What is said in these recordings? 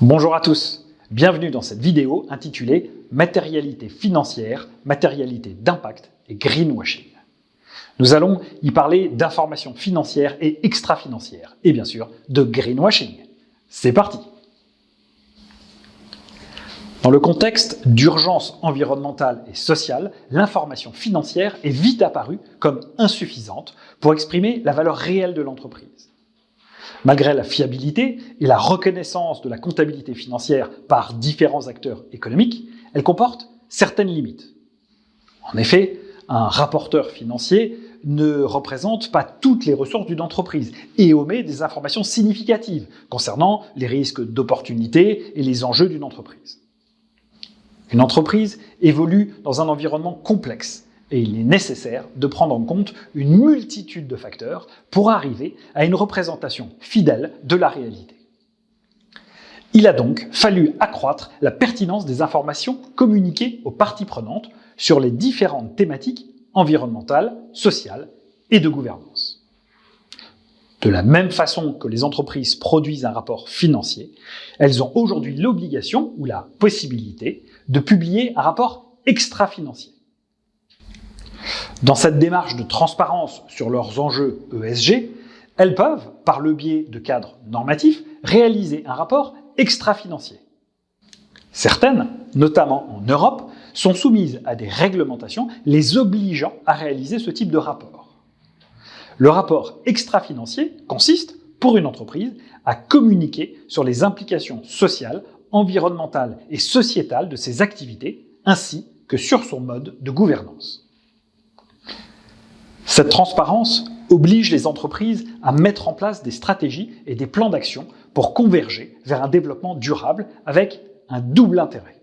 Bonjour à tous, bienvenue dans cette vidéo intitulée « Matérialité financière, matérialité d'impact et greenwashing ». Nous allons y parler d'informations financières et extra-financières, et bien sûr de greenwashing. C'est parti! Dans le contexte d'urgence environnementale et sociale, l'information financière est vite apparue comme insuffisante pour exprimer la valeur réelle de l'entreprise. Malgré la fiabilité et la reconnaissance de la comptabilité financière par différents acteurs économiques, elle comporte certaines limites. En effet, un rapporteur financier ne représente pas toutes les ressources d'une entreprise et omet des informations significatives concernant les risques d'opportunité et les enjeux d'une entreprise. Une entreprise évolue dans un environnement complexe et il est nécessaire de prendre en compte une multitude de facteurs pour arriver à une représentation fidèle de la réalité. Il a donc fallu accroître la pertinence des informations communiquées aux parties prenantes sur les différentes thématiques environnementales, sociales et de gouvernance. De la même façon que les entreprises produisent un rapport financier, elles ont aujourd'hui l'obligation ou la possibilité de publier un rapport extra-financier. Dans cette démarche de transparence sur leurs enjeux ESG, elles peuvent, par le biais de cadres normatifs, réaliser un rapport extra-financier. Certaines, notamment en Europe, sont soumises à des réglementations les obligeant à réaliser ce type de rapport. Le rapport extra-financier consiste, pour une entreprise, à communiquer sur les implications sociales, environnementales et sociétales de ses activités, ainsi que sur son mode de gouvernance. Cette transparence oblige les entreprises à mettre en place des stratégies et des plans d'action pour converger vers un développement durable avec un double intérêt.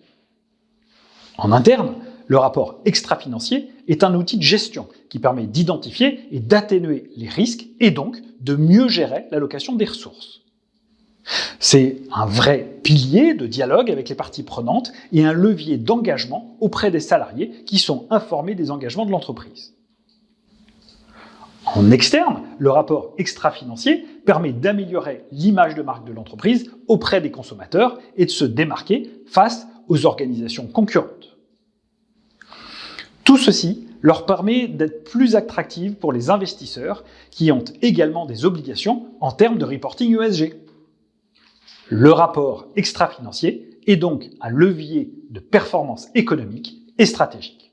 En interne, le rapport extra-financier est un outil de gestion qui permet d'identifier et d'atténuer les risques et donc de mieux gérer l'allocation des ressources. C'est un vrai pilier de dialogue avec les parties prenantes et un levier d'engagement auprès des salariés qui sont informés des engagements de l'entreprise. En externe, le rapport extra-financier permet d'améliorer l'image de marque de l'entreprise auprès des consommateurs et de se démarquer face aux organisations concurrentes. Tout ceci leur permet d'être plus attractifs pour les investisseurs qui ont également des obligations en termes de reporting ESG. Le rapport extra-financier est donc un levier de performance économique et stratégique.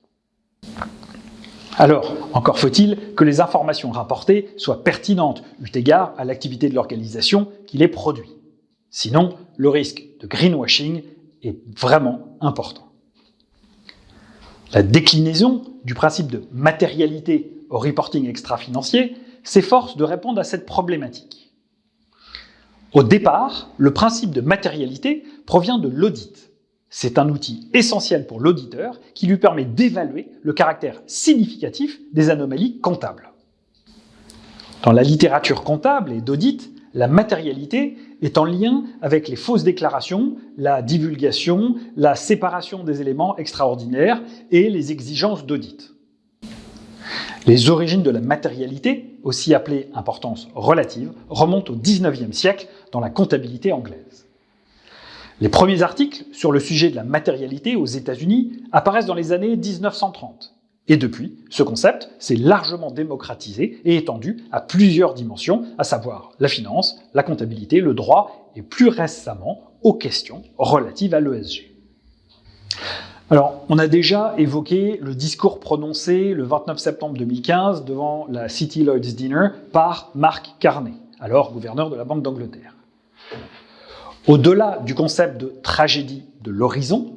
Alors, encore faut-il que les informations rapportées soient pertinentes eu égard à l'activité de l'organisation qui les produit. Sinon, le risque de greenwashing est vraiment important. La déclinaison du principe de matérialité au reporting extra-financier s'efforce de répondre à cette problématique. Au départ, le principe de matérialité provient de l'audit. C'est un outil essentiel pour l'auditeur qui lui permet d'évaluer le caractère significatif des anomalies comptables. Dans la littérature comptable et d'audit, la matérialité est en lien avec les fausses déclarations, la divulgation, la séparation des éléments extraordinaires et les exigences d'audit. Les origines de la matérialité, aussi appelée importance relative, remontent au XIXe siècle dans la comptabilité anglaise. Les premiers articles sur le sujet de la matérialité aux États-Unis apparaissent dans les années 1930. Et depuis, ce concept s'est largement démocratisé et étendu à plusieurs dimensions, à savoir la finance, la comptabilité, le droit et plus récemment aux questions relatives à l'ESG. Alors, on a déjà évoqué le discours prononcé le 29 septembre 2015 devant la City Lloyd's Dinner par Mark Carney, alors gouverneur de la Banque d'Angleterre. Au-delà du concept de tragédie de l'horizon,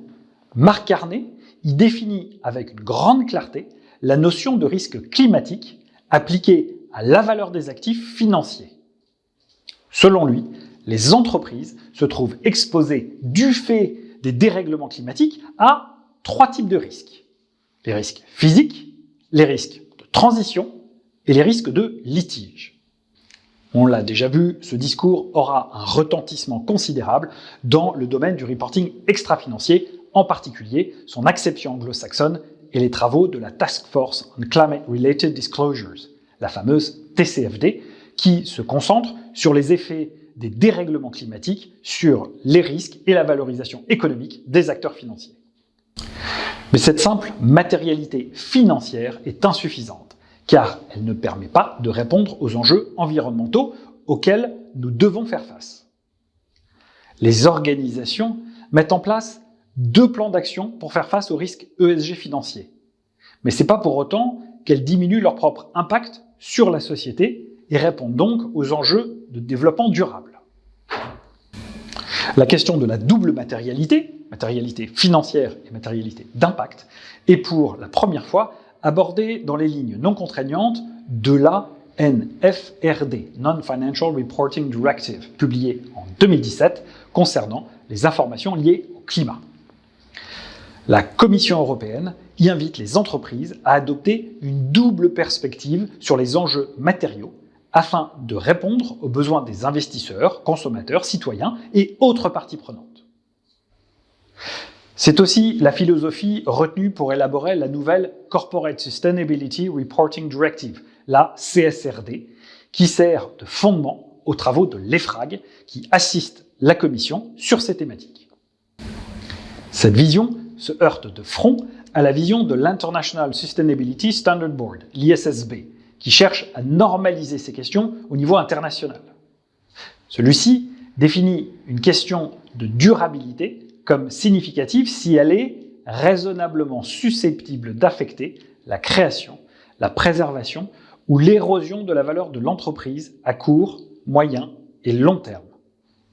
Mark Carney y définit avec une grande clarté la notion de risque climatique appliquée à la valeur des actifs financiers. Selon lui, les entreprises se trouvent exposées du fait des dérèglements climatiques à 3 types de risques. Les risques physiques, les risques de transition et les risques de litige. On l'a déjà vu, ce discours aura un retentissement considérable dans le domaine du reporting extra-financier, en particulier son acception anglo-saxonne et les travaux de la Task Force on Climate-Related Disclosures, la fameuse TCFD, qui se concentre sur les effets des dérèglements climatiques sur les risques et la valorisation économique des acteurs financiers. Mais cette simple matérialité financière est insuffisante, car elle ne permet pas de répondre aux enjeux environnementaux auxquels nous devons faire face. Les organisations mettent en place 2 plans d'action pour faire face aux risques ESG financiers. Mais ce n'est pas pour autant qu'elles diminuent leur propre impact sur la société et répondent donc aux enjeux de développement durable. La question de la double matérialité financière et matérialité d'impact, est pour la première fois abordée dans les lignes non contraignantes de la NFRD, Non-Financial Reporting Directive, publiée en 2017 concernant les informations liées au climat. La Commission européenne y invite les entreprises à adopter une double perspective sur les enjeux matériaux afin de répondre aux besoins des investisseurs, consommateurs, citoyens et autres parties prenantes. C'est aussi la philosophie retenue pour élaborer la nouvelle Corporate Sustainability Reporting Directive, la CSRD, qui sert de fondement aux travaux de l'EFRAG, qui assiste la Commission sur ces thématiques. Cette vision se heurte de front à la vision de l'International Sustainability Standard Board, l'ISSB, qui cherche à normaliser ces questions au niveau international. Celui-ci définit une question de durabilité comme significative si elle est raisonnablement susceptible d'affecter la création, la préservation ou l'érosion de la valeur de l'entreprise à court, moyen et long terme,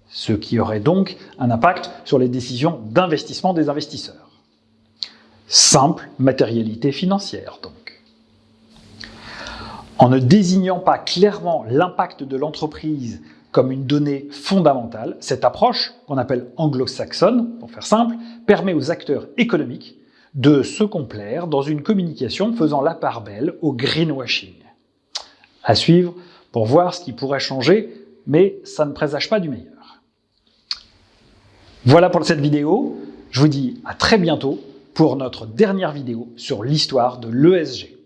ce qui aurait donc un impact sur les décisions d'investissement des investisseurs. Simple matérialité financière, donc. En ne désignant pas clairement l'impact de l'entreprise comme une donnée fondamentale, cette approche, qu'on appelle anglo-saxonne, pour faire simple, permet aux acteurs économiques de se complaire dans une communication faisant la part belle au greenwashing. À suivre pour voir ce qui pourrait changer, mais ça ne présage pas du meilleur. Voilà pour cette vidéo. Je vous dis à très bientôt pour notre dernière vidéo sur l'histoire de l'ESG.